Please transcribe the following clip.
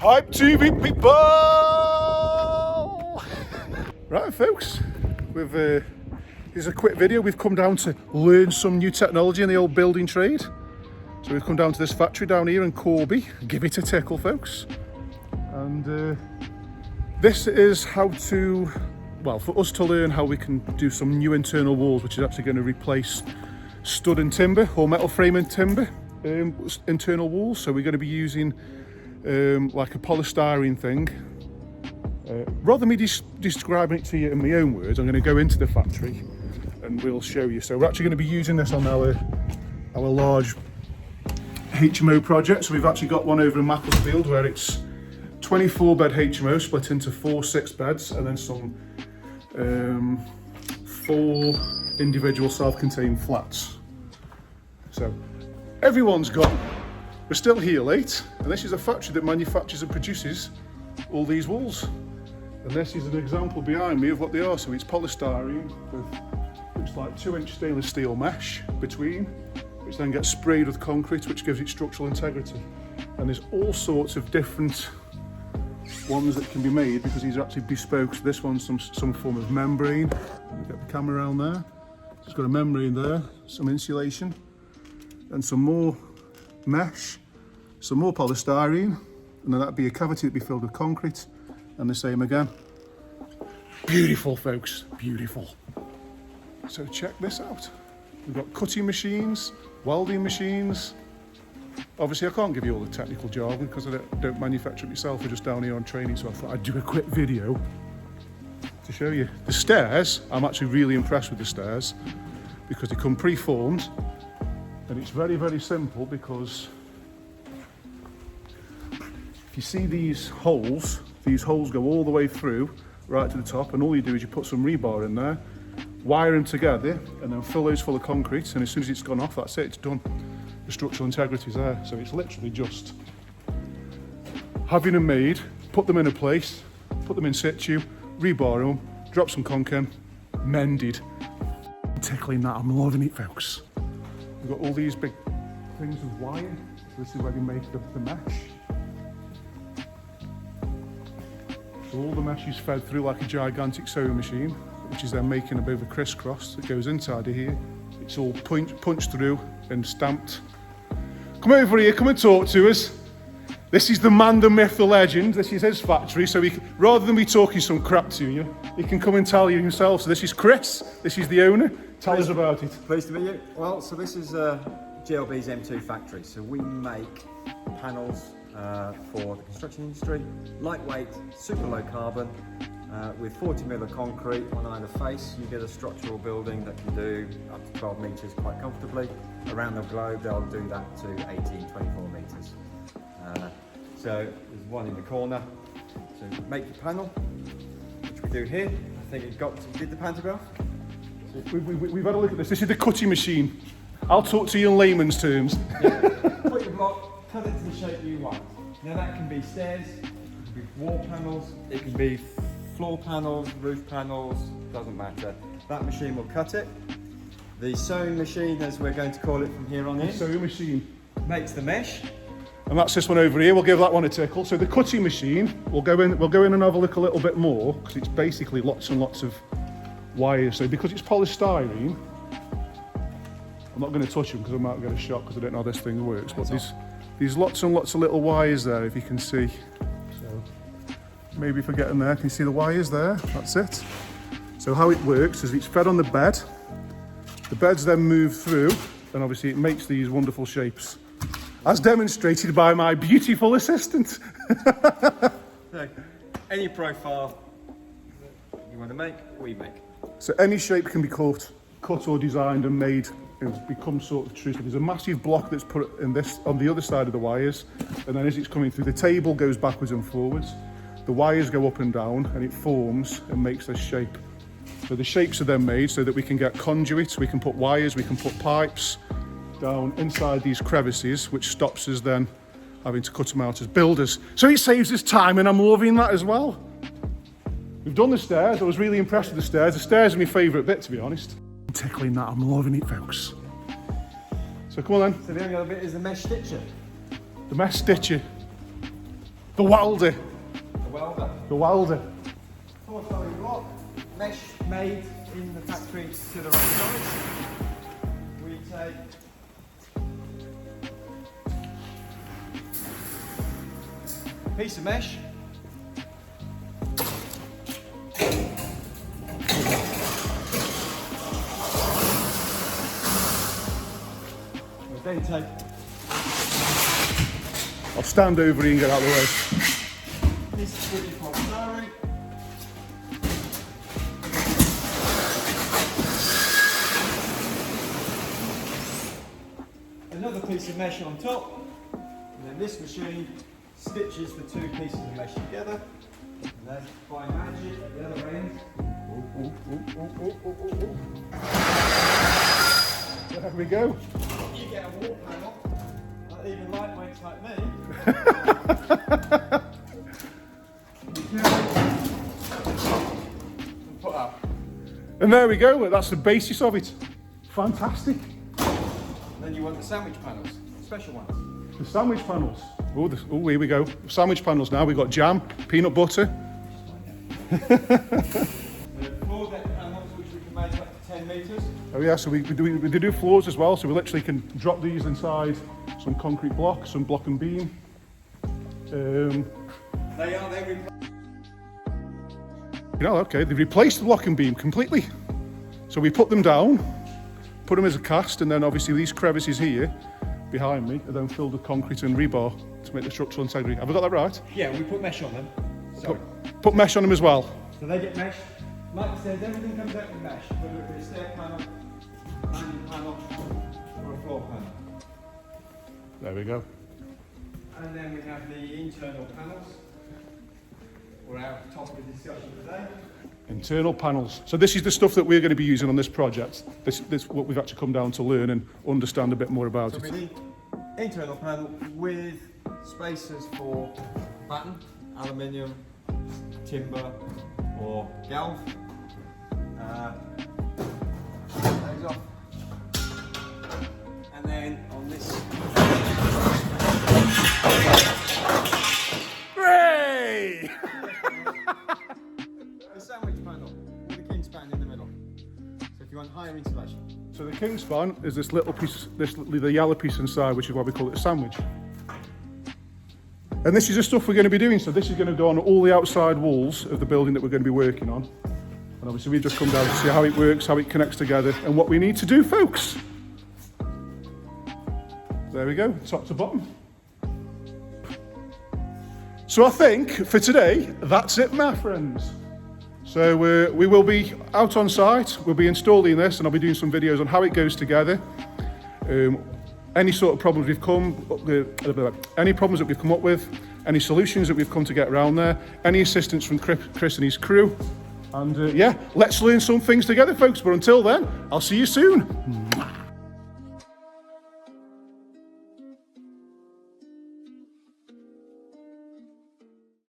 Hype TV people! Right folks, here's a quick video. We've come down to learn some new technology in the old building trade. So we've come down to this factory down here in Corby. Give it a tickle folks. And this is how to, well, for us to learn how we can do some new internal walls, which is actually going to replace stud and timber or metal frame and timber internal walls. So we're going to be using like a polystyrene thing. Rather than me describing it to you in my own words, I'm going to go into the factory and we'll show you. So we're actually going to be using this on our large HMO project. So we've actually got one over in Macclesfield where it's 24 bed HMO split into 4 6-beds and then some 4 individual self-contained flats. So everyone's gone. We're still here late, and this is a factory that manufactures and produces all these walls. And this is an example behind me of what they are. So it's polystyrene with looks like 2-inch stainless steel mesh between, which then gets sprayed with concrete, which gives it structural integrity. And there's all sorts of different ones that can be made because these are actually bespoke. So this one's some form of membrane. Get the camera around there. It's got a membrane there, some insulation, and some more mesh, some more polystyrene, and then that'd be a cavity that'd be filled with concrete, and the same again. Beautiful folks, beautiful. So check this out. We've got cutting machines, welding machines. Obviously I can't give you all the technical jargon because I don't manufacture it myself. We're just down here on training, so I thought I'd do a quick video to show you. The stairs, I'm actually really impressed with the stairs because they come pre-formed. And it's very, very simple because if you see these holes go all the way through right to the top, and all you do is you put some rebar in there, wire them together, and then fill those full of concrete, and as soon as it's gone off, that's it, it's done. The structural integrity is there. So it's literally just having them made, put them in a place, put them in situ, rebar them, drop some conch in, mended. I'm tickling that, I'm loving it folks. We've got all these big things of wire. So this is where we make the mesh. So all the mesh is fed through like a gigantic sewing machine, which is then making a bit of a crisscross that goes inside of here. It's all punched through and stamped. Come over here, come and talk to us. This is the man, the myth, the legend. This is his factory, so rather than me talking some crap to you, he can come and tell you himself. So this is Chris, this is the owner. Tell us about it. Pleased to meet you. Well, so this is GLB's M2 factory. So we make panels for the construction industry, lightweight, super low carbon, with 40mm of concrete on either face. You get a structural building that can do up to 12 metres quite comfortably. Around the globe, they'll do that to 18, 24 metres. So there's one in the corner. So make your panel, which we do here. I think you did the pantograph? We've had a look at this. This is the cutting machine. I'll talk to you in layman's terms. Yeah. Put your block, cut it to the shape you want. Now that can be stairs, it can be wall panels, it can be floor panels, roof panels, doesn't matter. That machine will cut it. The sewing machine, as we're going to call it from here on in, sewing machine makes the mesh. And that's this one over here. We'll give that one a tickle. So the cutting machine, we'll go in and have a look a little bit more because it's basically lots and lots of wires. So because it's polystyrene, I'm not going to touch them because I might get a shock because I don't know how this thing works. But there's lots and lots of little wires there, if you can see. So maybe if I get in there, can you see the wires there? That's it. So how it works is it's fed on the bed. The beds then move through, and obviously it makes these wonderful shapes, as demonstrated by my beautiful assistant. So, any profile you want to make, we make. So any shape can be cut or designed and made and become sort of true. So there's a massive block that's put in this on the other side of the wires, and then as it's coming through, the table goes backwards and forwards. The wires go up and down, and it forms and makes this shape. So the shapes are then made so that we can get conduits, we can put wires, we can put pipes down inside these crevices, which stops us then having to cut them out as builders. So it saves us time, and I'm loving that as well. We've done the stairs. I was really impressed with the stairs. The stairs are my favourite bit, to be honest. I'm tickling that. I'm loving it, folks. So come on then. So the only other bit is the mesh stitcher. The mesh stitcher. The welder. The welder. The welder. 4-story block, mesh made in the factory to the right size. We take a piece of mesh, we then take, I'll stand over here and get out of the way. this is really polystyrene. Another piece of mesh on top, and then this machine stitches the two pieces of mesh together. And there's by magic at the other end. There we go. You get a wall panel that even lightweights like me. You can put up. And there we go. That's the basis of it. Fantastic. Then you want the sandwich panels, special ones. The sandwich panels. Oh, here we go. Sandwich panels now. We've got jam, peanut butter. The floor deck panels, which we can make up to 10 metres. Oh yeah, so we do floors as well. So we literally can drop these inside some concrete block, some block and beam. They They've replaced the block and beam completely. So we put them down, put them as a cast, and then obviously these crevices here behind me are then filled with concrete and rebar to make the structural integrity. Have I got that right? Yeah, we put mesh on them. Sorry. Put mesh on them as well. So they get mesh. Like I said, everything comes out with mesh, whether it be a stair panel, landing panel, or a floor panel. There we go. And then we have the internal panels. We're our topic of discussion today. Internal panels. So this is the stuff that we're going to be using on this project. This what we've actually come down to learn and understand a bit more about So it. we need internal panel with spacers for batten, aluminium, timber, or galv. Those off. And then on this. Hooray! The sandwich panel with a king span in the middle. So if you want higher insulation. So the king span is this little piece, the yellow piece inside, which is why we call it a sandwich. And this is the stuff we're going to be doing. So this is going to go on all the outside walls of the building that we're going to be working on. And obviously we've just come down to see how it works, how it connects together, and what we need to do, folks. There we go, top to bottom. So I think for today, that's it, my friends. So we will be out on site, we'll be installing this, and I'll be doing some videos on how it goes together. Any sort of problems any problems that we've come up with, any solutions that we've come to get around there, any assistance from Chris and his crew. And yeah, let's learn some things together, folks. But until then, I'll see you soon.